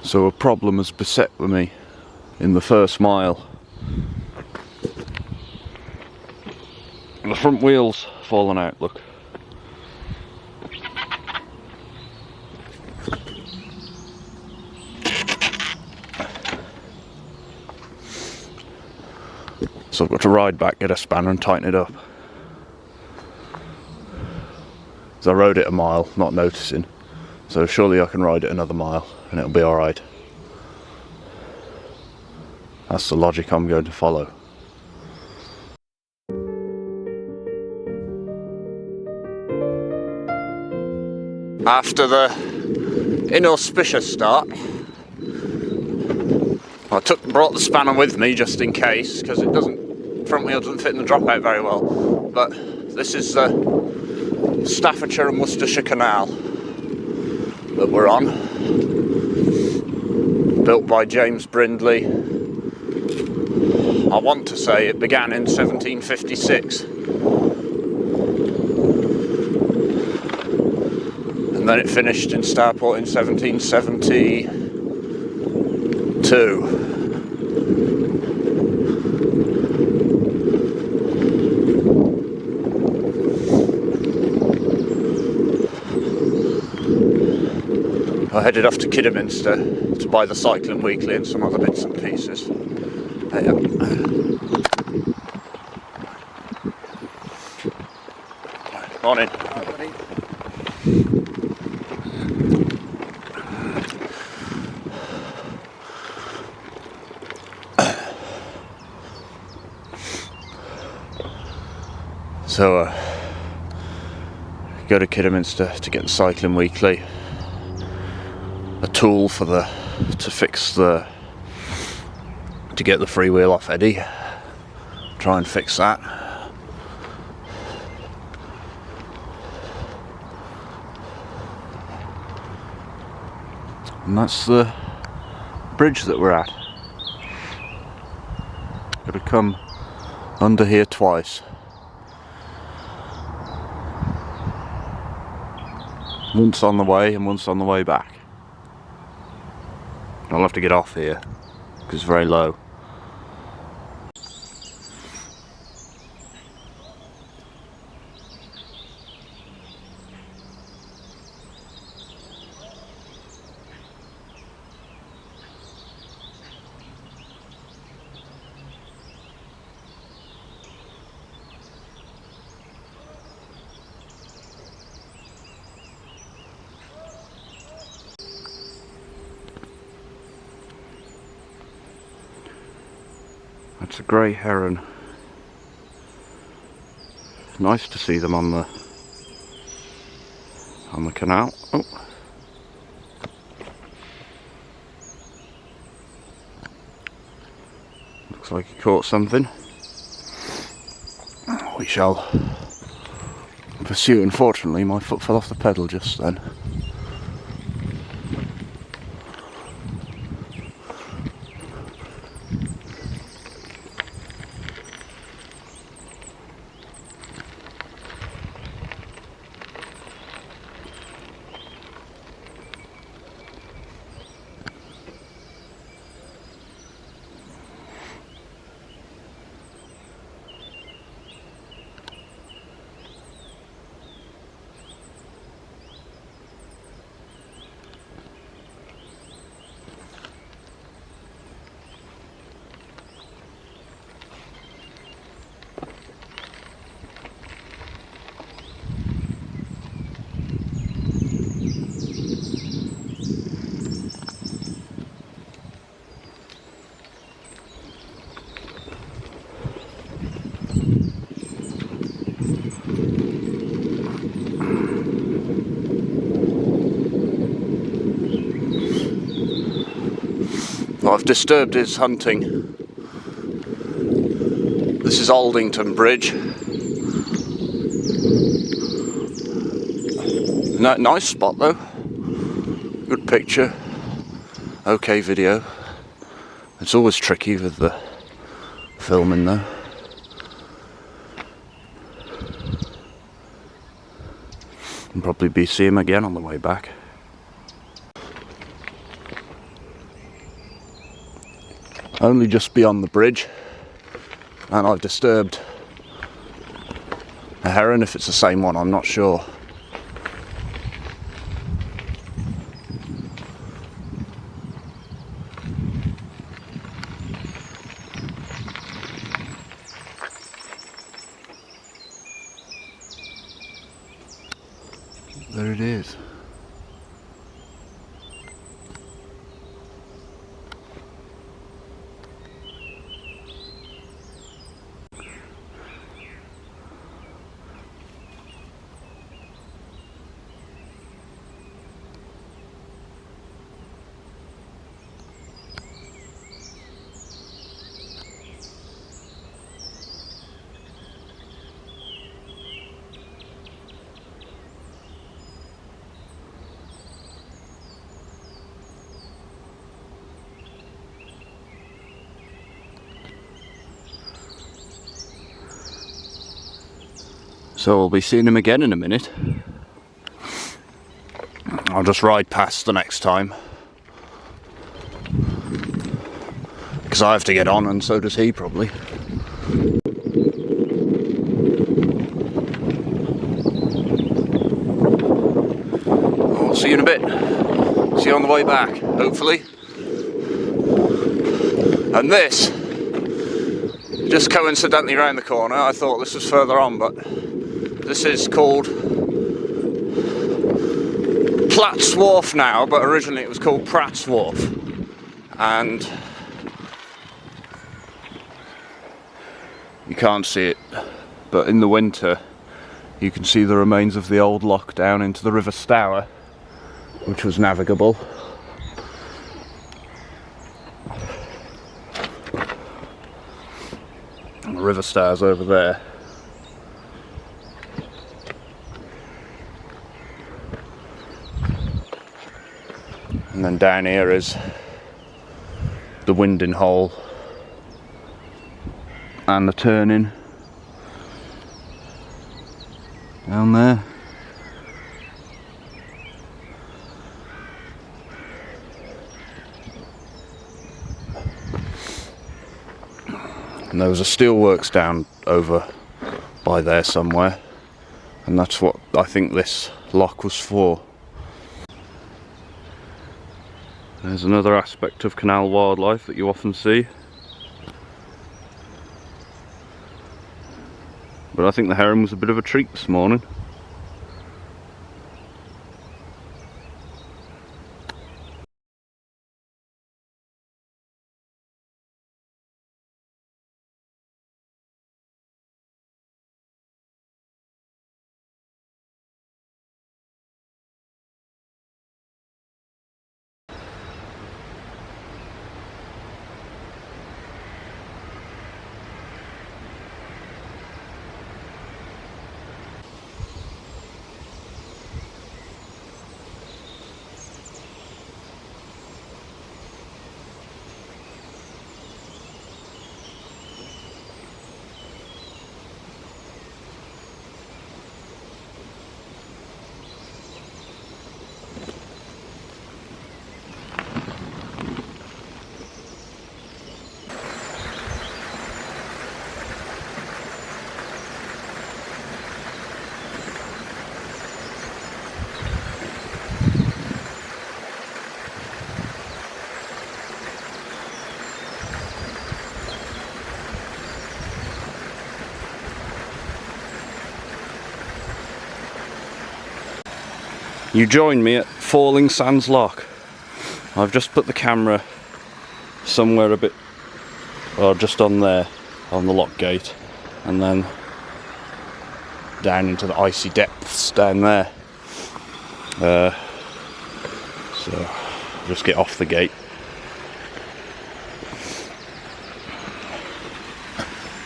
So a problem has beset with me in the first mile. The front wheel's fallen out, look. So I've got to ride back, get a spanner and tighten it up. So I rode it a mile, not noticing. So surely I can ride it another mile and it'll be alright. That's the logic I'm going to follow. After the inauspicious start, I brought the spanner with me just in case, because front wheel doesn't fit in the dropout very well. But this is the Staffordshire and Worcestershire Canal that we're on, built by James Brindley. I want to say it began in 1756, and then it finished in Starport in 1772. I headed off to Kidderminster to buy the Cycling Weekly and some other bits and pieces. Morning. So go to Kidderminster to get the Cycling Weekly. A tool for to get the freewheel off Eddie. Try and fix that. And that's the bridge that we're at. Got to come under here twice. Once on the way and once on the way back. I'll have to get off here because it's very low. That's a grey heron. Nice to see them on the canal. Oh. Looks like he caught something. We shall pursue. Unfortunately, my foot fell off the pedal just then. I've disturbed his hunting. This is Aldington Bridge. Nice spot though. Good picture. Okay video. It's always tricky with the filming though. I'll probably see him again on the way back. only just beyond the bridge, and I've disturbed a heron. If it's the same one, I'm not sure. There it is. So we'll be seeing him again in a minute. I'll just ride past the next time, because I have to get on, and so does he probably. I'll see you in a bit. See you on the way back, hopefully. And this, just coincidentally round the corner, I thought this was further on, but this is called Pratt's Wharf now, but originally it was called Pratt's Wharf. And you can't see it, but in the winter you can see the remains of the old lock down into the River Stour, which was navigable. And the River Stour's over there. And then down here is the winding hole and the turning down there. And there was a steelworks down over by there somewhere, and that's what I think this lock was for. There's another aspect of canal wildlife that you often see. But I think the heron was a bit of a treat this morning. You join me at Falling Sands Lock. I've just put the camera somewhere a bit, or just on there, on the lock gate, and then down into the icy depths down there. So just get off the gate.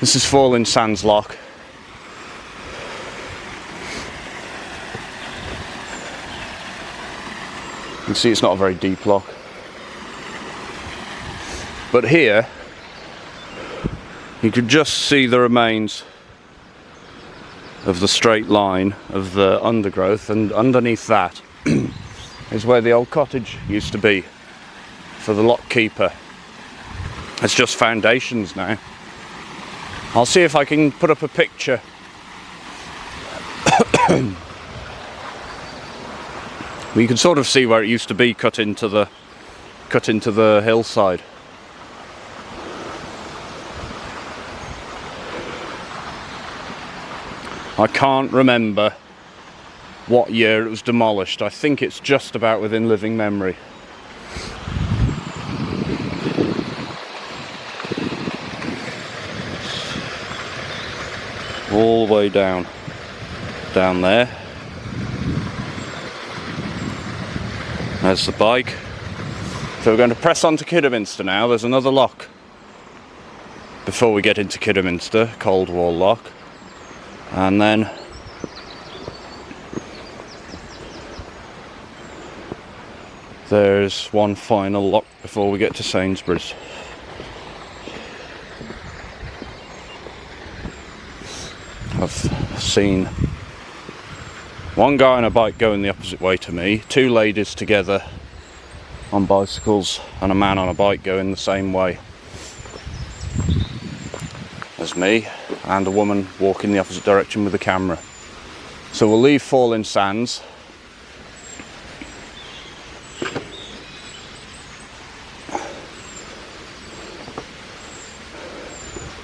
This is Falling Sands Lock. You can see it's not a very deep lock. But here, you could just see the remains of the straight line of the undergrowth, and underneath that is where the old cottage used to be for the lock keeper. It's just foundations now. I'll see if I can put up a picture. You can sort of see where it used to be cut into the hillside. I can't remember what year it was demolished. I think it's just about within living memory. All the way down there. There's the bike. So we're going to press on to Kidderminster now. There's another lock before we get into Kidderminster, Cold Wall Lock. And then there's one final lock before we get to Sainsbury's. I've seen one guy on a bike going the opposite way to me, two ladies together on bicycles, and a man on a bike going the same way as me, and a woman walking the opposite direction with a camera. So we'll leave Falling Sands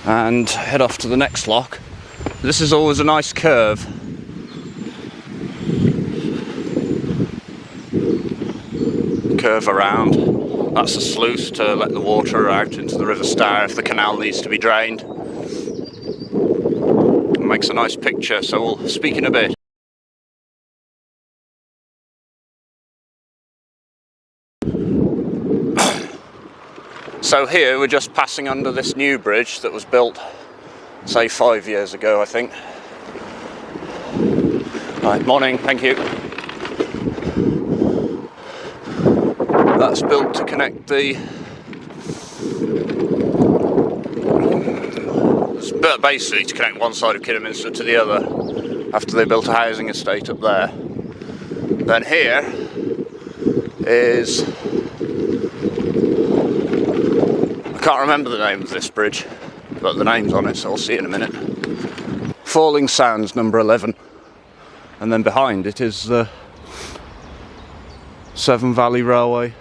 and head off to the next lock. This is always a nice curve. Curve around. That's a sluice to let the water out into the River Stour if the canal needs to be drained. It makes a nice picture, so we'll speak in a bit. So here we're just passing under this new bridge that was built, say 5 years ago, I think. Right, morning, thank you. That's built to connect basically to connect one side of Kidderminster to the other after they built a housing estate up there. Then here is, I can't remember the name of this bridge, but the name's on it, so I'll see in a minute. Falling Sands, number 11. And then behind it is the Severn Valley Railway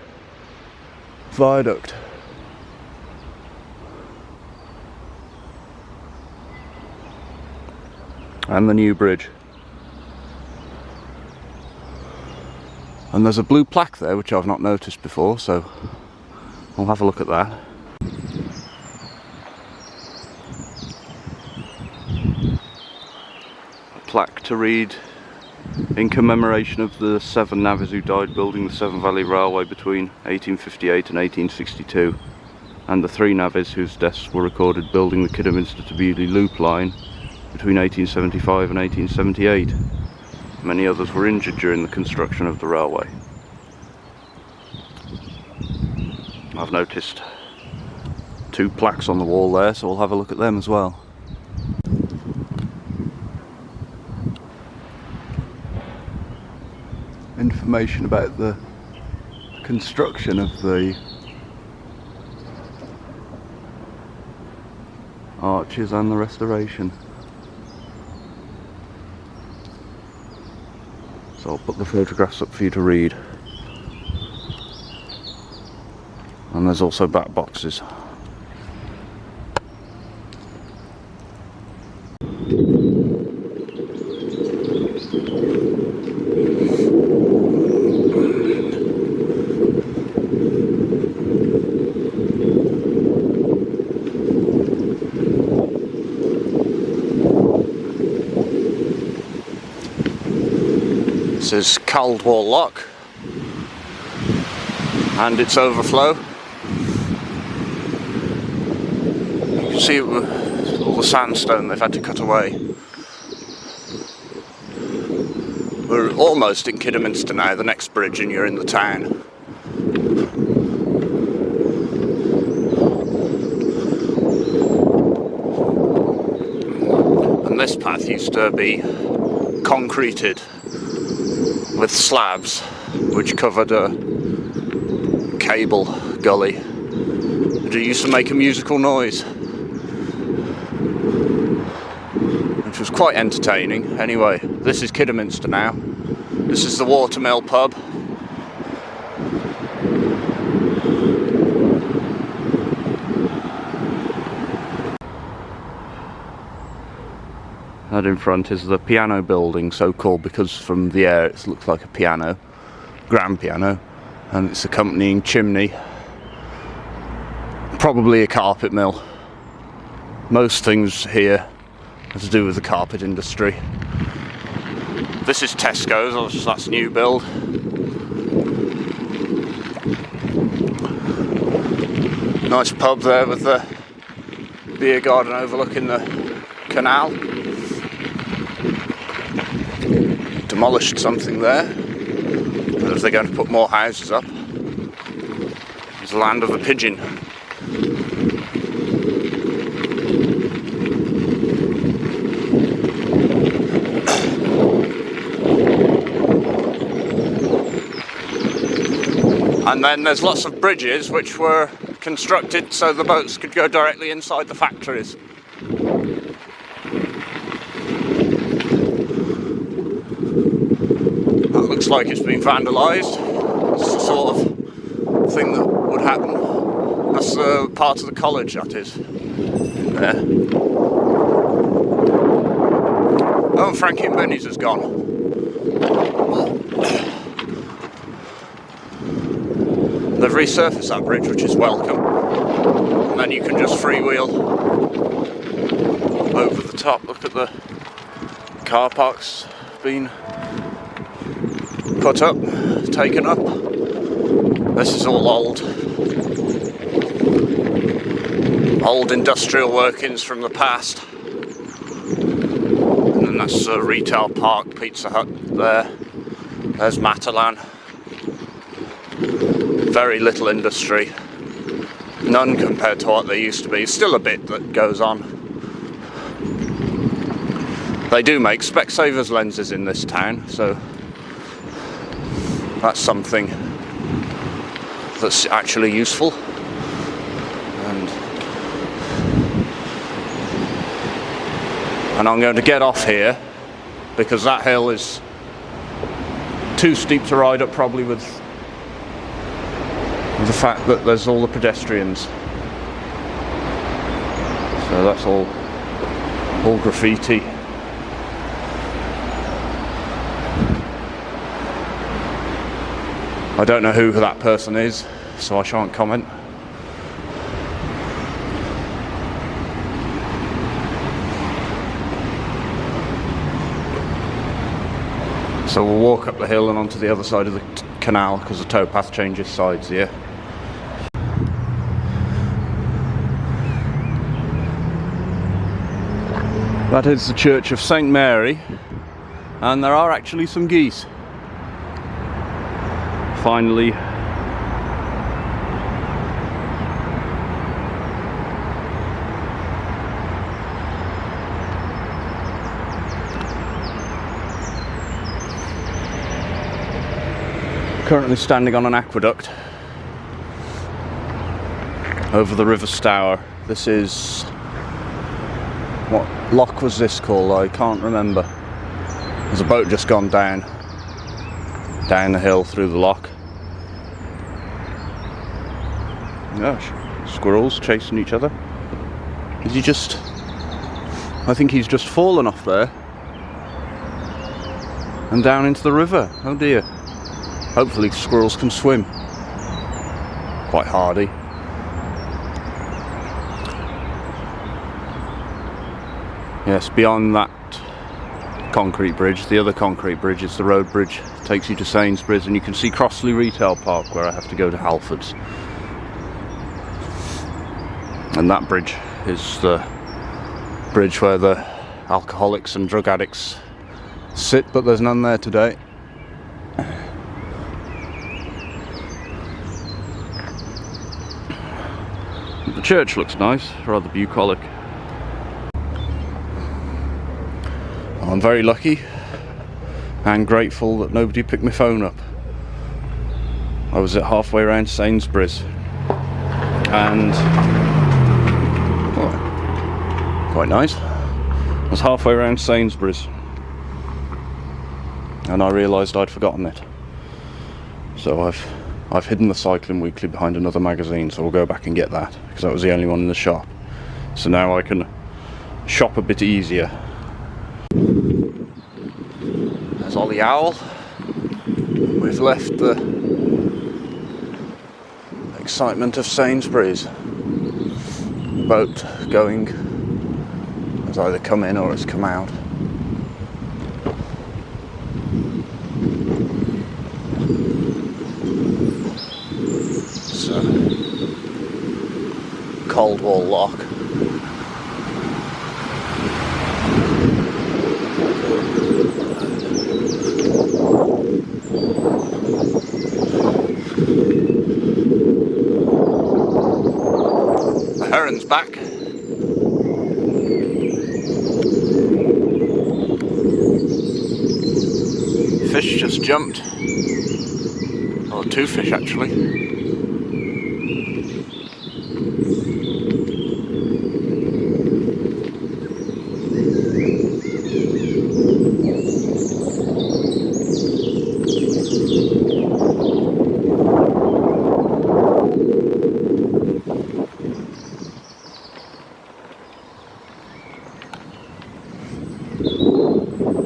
viaduct. And the new bridge. And there's a blue plaque there which I've not noticed before, so I'll have a look at that. A plaque to read, in commemoration of the 7 navvies who died building the Severn Valley Railway between 1858 and 1862, and the 3 navvies whose deaths were recorded building the Kidderminster to Bewdley Loop line between 1875 and 1878. Many others were injured during the construction of the railway. I've noticed 2 plaques on the wall there, so we'll have a look at them as well. Information about the construction of the arches and the restoration. So I'll put the photographs up for you to read. And there's also back boxes. This is Cold Wall Lock and its overflow. You can see all the sandstone they've had to cut away. We're almost in Kidderminster now, the next bridge, and you're in the town. And this path used to be concreted with slabs which covered a cable gully and it used to make a musical noise, which was quite entertaining. Anyway, this is Kidderminster now. This is the Watermill pub. That in front is the piano building, so called because from the air it looks like a piano, grand piano, and its accompanying chimney. Probably a carpet mill. Most things here have to do with the carpet industry. This is Tesco's, that's new build. Nice pub there with the beer garden overlooking the canal. Demolished something there. I don't know if they're going to put more houses up. It's the land of the pigeon. And then there's lots of bridges which were constructed so the boats could go directly inside the factories. That looks like it's been vandalised. It's the sort of thing that would happen. That's part of the college, that is. In there. Oh, and Frankie and Benny's has gone. They've resurfaced that bridge, which is welcome. And then you can just freewheel over the top. Look at the car parks being put up, taken up. This is all old industrial workings from the past. And then that's a retail park, Pizza Hut there. There's Matalan. Very little industry, none compared to what there used to be. Still a bit that goes on. They do make Specsavers lenses in this town, so that's something that's actually useful. And I'm going to get off here because that hill is too steep to ride up, probably with the fact that there's all the pedestrians. So that's all graffiti. I don't know who that person is, so I shan't comment. So we'll walk up the hill and onto the other side of the canal because the towpath changes sides here. That is the Church of St Mary, and there are actually some geese. Finally. Currently standing on an aqueduct over the River Stour. This is, what lock was this called? I can't remember. There's a boat just gone down the hill through the lock. Gosh, squirrels chasing each other. Is he just, I think he's just fallen off there and down into the river. Oh dear. Hopefully squirrels can swim. Quite hardy. Yes, beyond that concrete bridge, the other concrete bridge is the road bridge. It takes you to Sainsbury's, and you can see Crossley Retail Park where I have to go to Halfords. And that bridge is the bridge where the alcoholics and drug addicts sit, but there's none there today. The church looks nice, rather bucolic. I'm very lucky and grateful that nobody picked my phone up. I was at halfway around Sainsbury's. and well, quite nice. I was halfway around Sainsbury's and I realised I'd forgotten it. So I've hidden the Cycling Weekly behind another magazine, so we'll go back and get that, because that was the only one in the shop. So now I can shop a bit easier. There's Ollie Owl. We've left the excitement of Sainsbury's. Boat going has either come in or has come out. So, Coldwall Lock. The heron's back. Fish just jumped. Or two fish actually.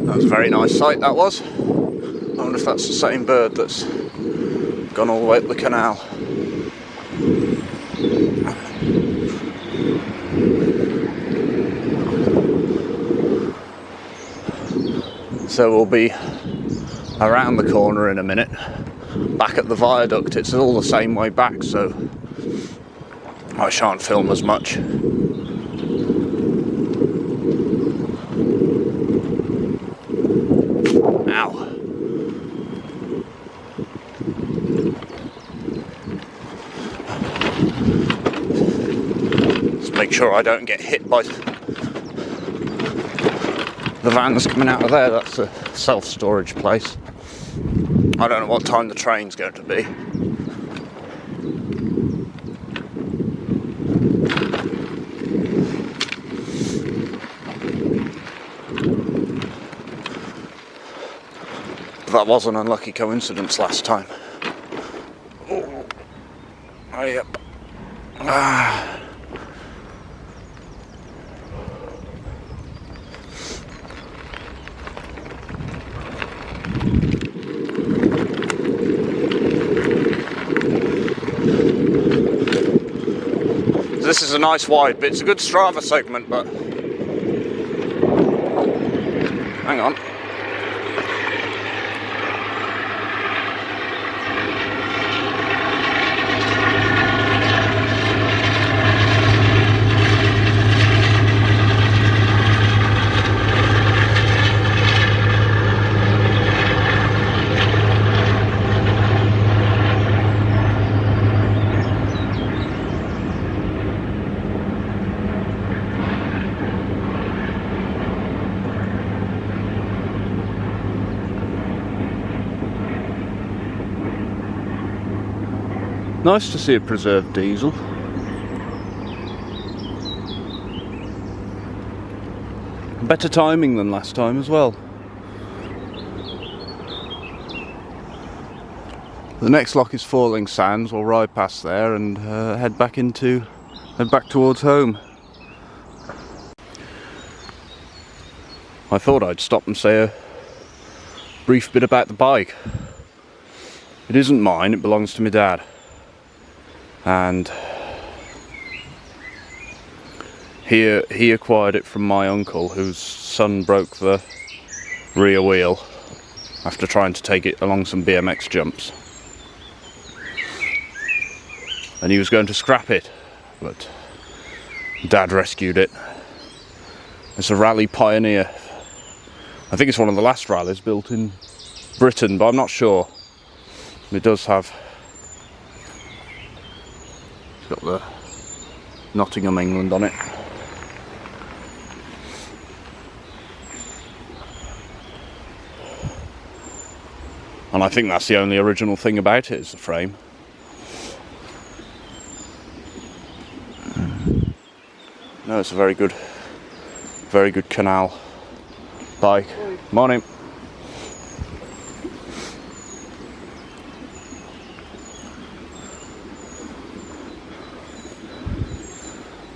That was a very nice sight, that was. I wonder if that's the same bird that's gone all the way up the canal. So we'll be around the corner in a minute, back at the viaduct. It's all the same way back, so I shan't film as much. Ow. Just make sure I don't get hit by the van that's coming out of there. That's a self-storage place. I don't know what time the train's going to be. That was an unlucky coincidence last time. Oh, yep. This is a nice wide bit. It's a good Strava segment, but hang on. Nice to see a preserved diesel. Better timing than last time as well. The next lock is Falling Sands. We'll ride past there and head back towards home. I thought I'd stop and say a brief bit about the bike. It isn't mine, it belongs to my dad. And he acquired it from my uncle, whose son broke the rear wheel after trying to take it along some BMX jumps. And he was going to scrap it, but Dad rescued it. It's a rally Pioneer. I think it's one of the last rallies built in Britain, but I'm not sure. It does have... It's got the Nottingham, England on it. And I think that's the only original thing about it, is the frame. No, it's a very good canal bike. Morning.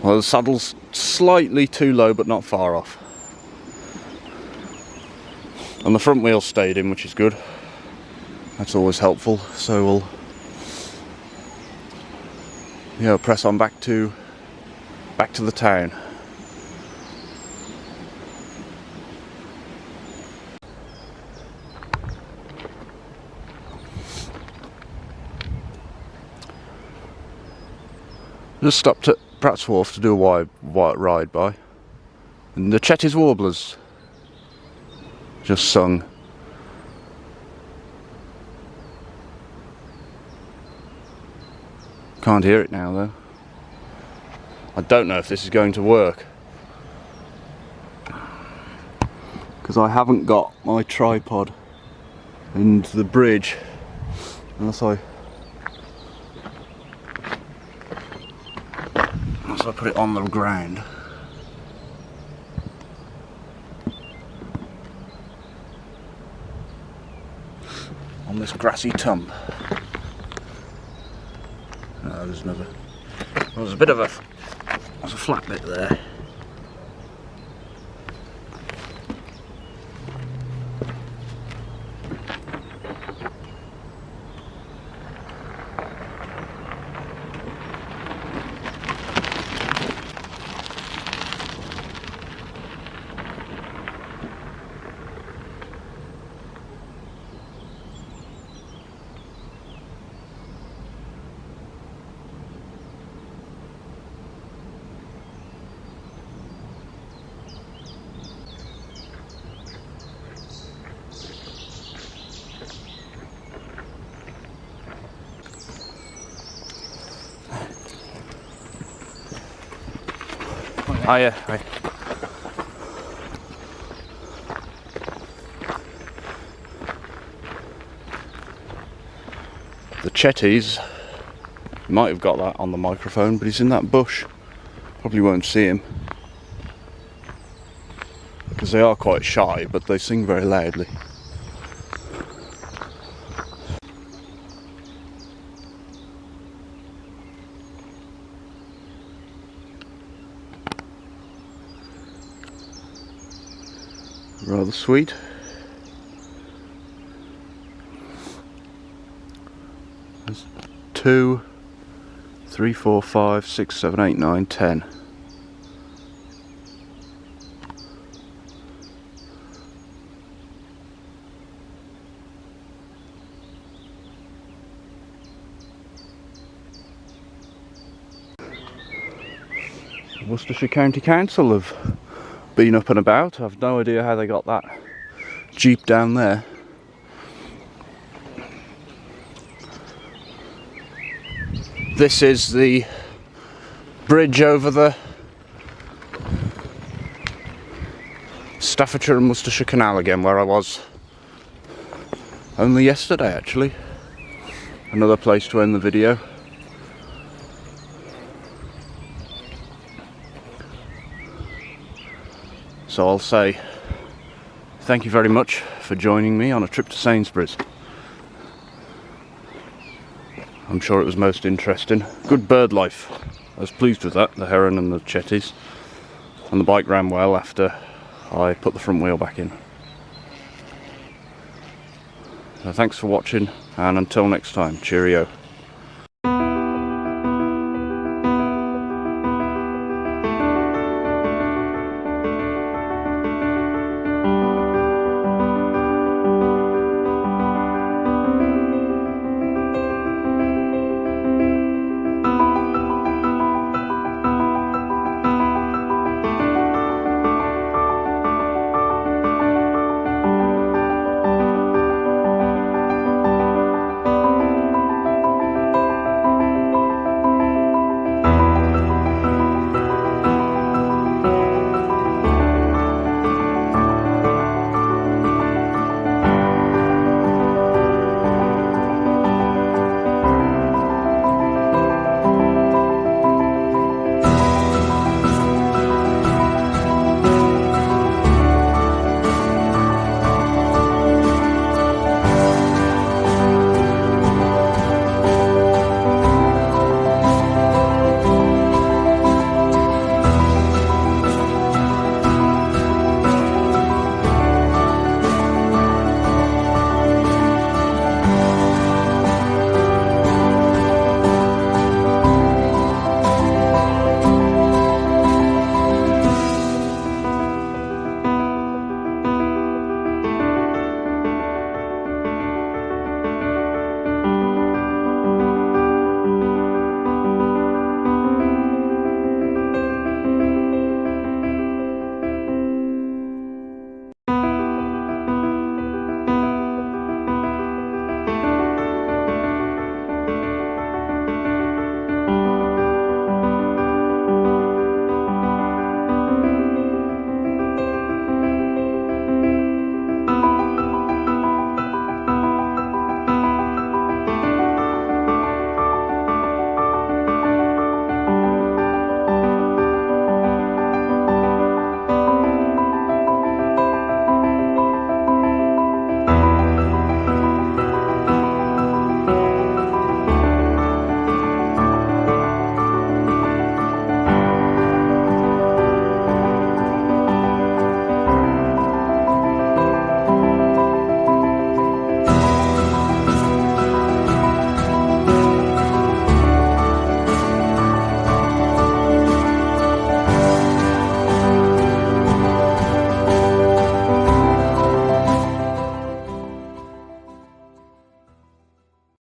Well, the saddle's slightly too low, but not far off. And the front wheel stayed in, which is good. That's always helpful. So we'll press on back to the town. Just stopped at Pratt's Wharf to do a white ride by, and the Cetti's Warblers just sung. Can't hear it now though. I don't know if this is going to work, because I haven't got my tripod and the bridge unless I put it on the ground. On this grassy tump. There's a bit of a flat bit there. Hiya. Hi. The Cettis, might have got that on the microphone, but he's in that bush. Probably won't see him, because they are quite shy, but they sing very loudly. Rather sweet. There's 2, 3, 4, 5, 6, 7, 8, 9, 10. Worcestershire County Council have been up and about. I've no idea how they got that jeep down there. This is the bridge over the Staffordshire and Worcestershire Canal again, where I was only yesterday actually. Another place to end the video. So I'll say thank you very much for joining me on a trip to Sainsbury's. I'm sure it was most interesting. Good bird life. I was pleased with that, the heron and the Cettis. And the bike ran well after I put the front wheel back in. So thanks for watching, and until next time, cheerio.